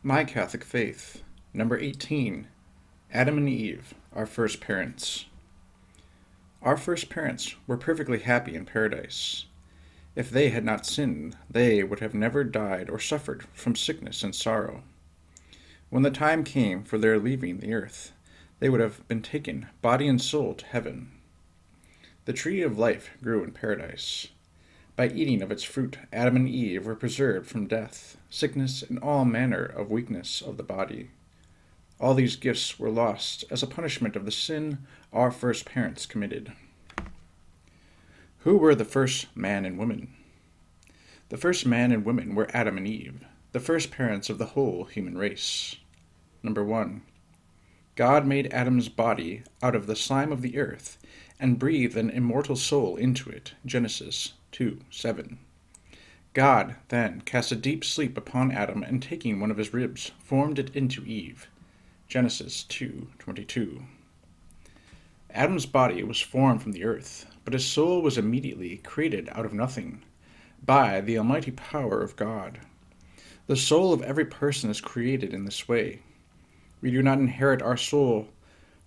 My Catholic Faith, number 18, Adam and Eve, our first parents. Our first parents were perfectly happy in paradise. If they had not sinned, they would have never died or suffered from sickness and sorrow. When the time came for their leaving the earth, they would have been taken, body and soul, to heaven. The tree of life grew in paradise. By eating of its fruit, Adam and Eve were preserved from death, sickness, and all manner of weakness of the body. All these gifts were lost as a punishment of the sin our first parents committed. Who were the first man and woman? The first man and woman were Adam and Eve, the first parents of the whole human race. Number 1. God made Adam's body out of the slime of the earth and breathed an immortal soul into it. Genesis 2:7. God then cast a deep sleep upon Adam and taking one of his ribs, formed it into Eve. Genesis 2:22. Adam's body was formed from the earth, but his soul was immediately created out of nothing, by the almighty power of God. The soul of every person is created in this way. We do not inherit our soul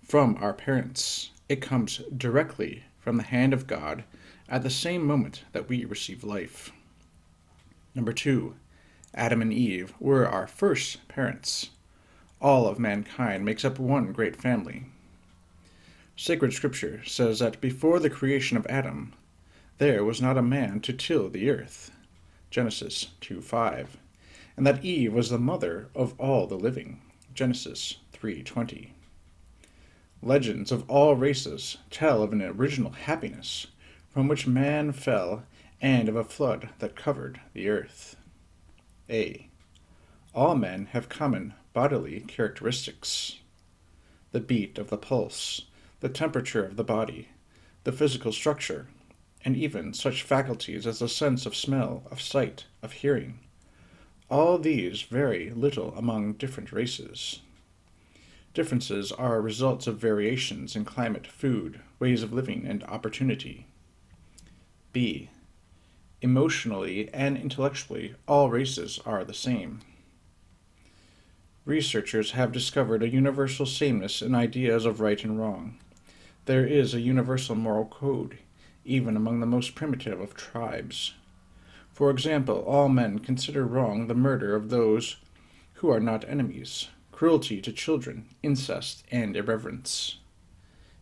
from our parents. It comes directly from the hand of God at the same moment that we receive life. Number 2. Adam and Eve were our first parents. All of mankind makes up one great family. Sacred Scripture says that before the creation of Adam, there was not a man to till the earth. Genesis 2:5. And that Eve was the mother of all the living. Genesis 3:20. Legends of all races tell of an original happiness from which man fell, and of a flood that covered the earth. A. All men have common bodily characteristics. The beat of the pulse, the temperature of the body, the physical structure, and even such faculties as the sense of smell, of sight, of hearing. All these vary little among different races. Differences are results of variations in climate, food, ways of living, and opportunity. B. Emotionally and intellectually, all races are the same. Researchers have discovered a universal sameness in ideas of right and wrong. There is a universal moral code, even among the most primitive of tribes. For example, all men consider wrong the murder of those who are not enemies, cruelty to children, incest, and irreverence.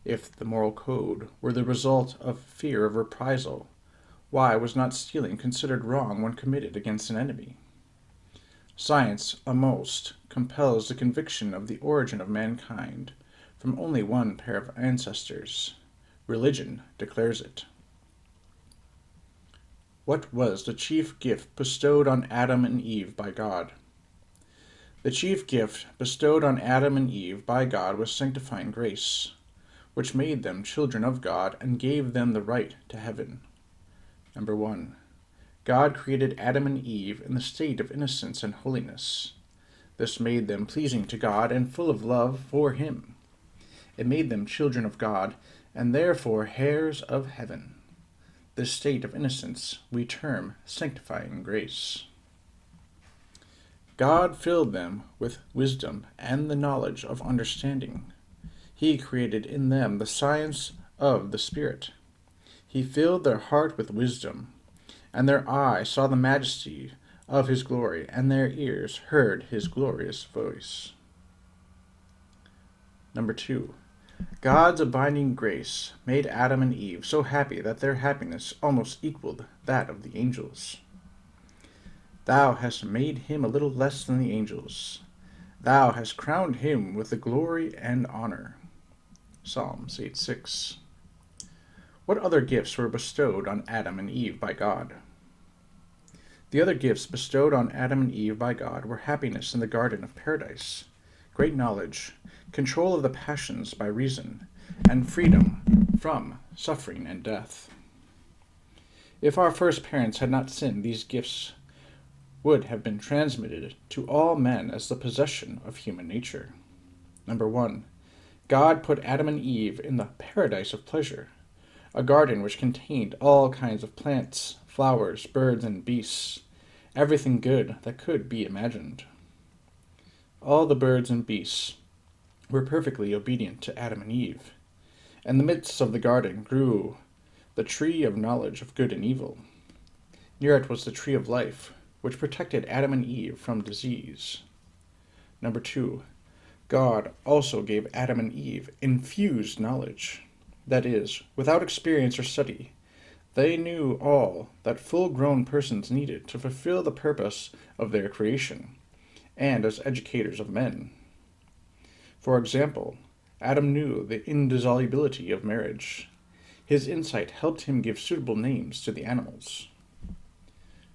If the moral code were the result of fear of reprisal, why was not stealing considered wrong when committed against an enemy? Science almost compels the conviction of the origin of mankind from only one pair of ancestors. Religion declares it. What was the chief gift bestowed on Adam and Eve by God? The chief gift bestowed on Adam and Eve by God was sanctifying grace, which made them children of God and gave them the right to heaven. Number 1. God created Adam and Eve in the state of innocence and holiness. This made them pleasing to God and full of love for Him. It made them children of God and therefore heirs of heaven. This state of innocence we term sanctifying grace. God filled them with wisdom and the knowledge of understanding. He created in them the science of the Spirit. He filled their heart with wisdom, and their eye saw the majesty of His glory, and their ears heard His glorious voice. Number 2. God's abiding grace made Adam and Eve so happy that their happiness almost equaled that of the angels. Thou hast made him a little less than the angels. Thou hast crowned him with the glory and honor. Psalms 8:6. What other gifts were bestowed on Adam and Eve by God? The other gifts bestowed on Adam and Eve by God were happiness in the Garden of Paradise, great knowledge, control of the passions by reason, and freedom from suffering and death. If our first parents had not sinned, these gifts would have been transmitted to all men as the possession of human nature. Number 1. God put Adam and Eve in the paradise of pleasure, a garden which contained all kinds of plants, flowers, birds, and beasts, everything good that could be imagined. all the birds and beasts were perfectly obedient to Adam and Eve. In the midst of the garden grew the tree of knowledge of good and evil. Near it was the tree of life, which protected Adam and Eve from disease. Number 2. God also gave Adam and Eve infused knowledge. That is, without experience or study, they knew all that full-grown persons needed to fulfill the purpose of their creation, and as educators of men. For example, Adam knew the indissolubility of marriage. His insight helped him give suitable names to the animals.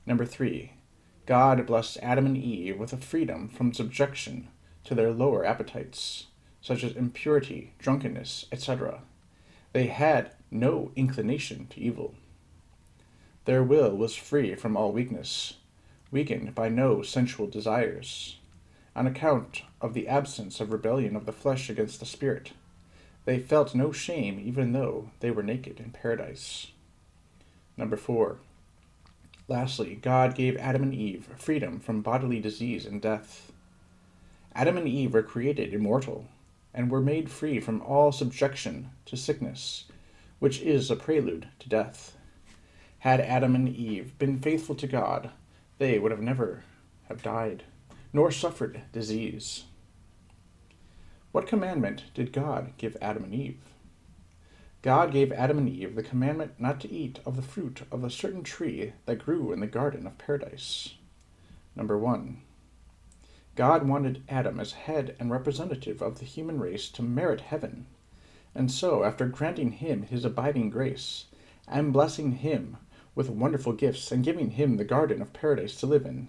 Number 3. God blessed Adam and Eve with a freedom from subjection to their lower appetites, such as impurity, drunkenness, etc. They had no inclination to evil. Their will was free from all weakness, weakened by no sensual desires. On account of the absence of rebellion of the flesh against the spirit, they felt no shame even though they were naked in paradise. Number 4. Lastly, God gave Adam and Eve freedom from bodily disease and death. Adam and Eve were created immortal, and were made free from all subjection to sickness, which is a prelude to death. Had Adam and Eve been faithful to God, they would have never have died, nor suffered disease. What commandment did God give Adam and Eve? God gave Adam and Eve the commandment not to eat of the fruit of a certain tree that grew in the garden of paradise. Number 1. God wanted Adam as head and representative of the human race to merit heaven, and so, after granting him his abiding grace, and blessing him with wonderful gifts, and giving him the garden of paradise to live in,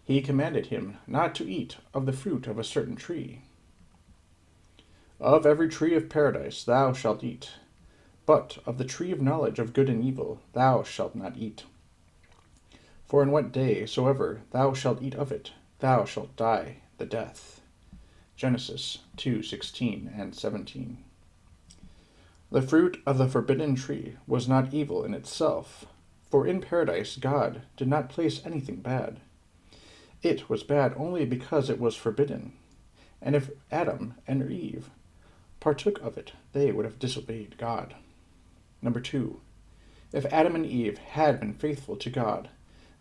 he commanded him not to eat of the fruit of a certain tree. Of every tree of paradise thou shalt eat, but of the tree of knowledge of good and evil thou shalt not eat. For in what day soever thou shalt eat of it, thou shalt die the death. Genesis 2:16 and 17. The fruit of the forbidden tree was not evil in itself, for in paradise God did not place anything bad. It was bad only because it was forbidden, and if Adam and Eve partook of it, they would have disobeyed God. Number 2. If Adam and Eve had been faithful to God,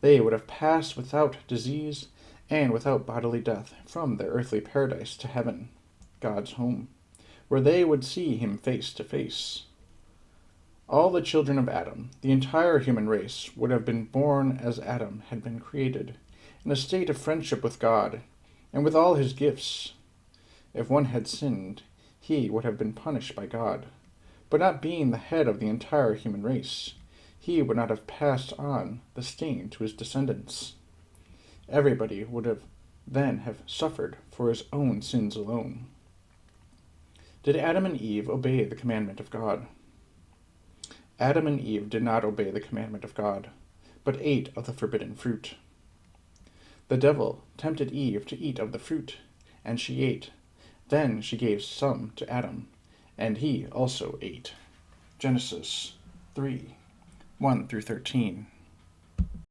they would have passed without disease and without bodily death from their earthly paradise to heaven, God's home, where they would see him face to face. All the children of Adam, the entire human race, would have been born as Adam had been created, in a state of friendship with God, and with all his gifts. If one had sinned, he would have been punished by God, but not being the head of the entire human race, he would not have passed on the stain to his descendants. Everybody would then have suffered for his own sins alone. Did Adam and Eve obey the commandment of God? Adam and Eve did not obey the commandment of God, but ate of the forbidden fruit. The devil tempted Eve to eat of the fruit, and she ate. Then she gave some to Adam, and he also ate. Genesis 3:1-13.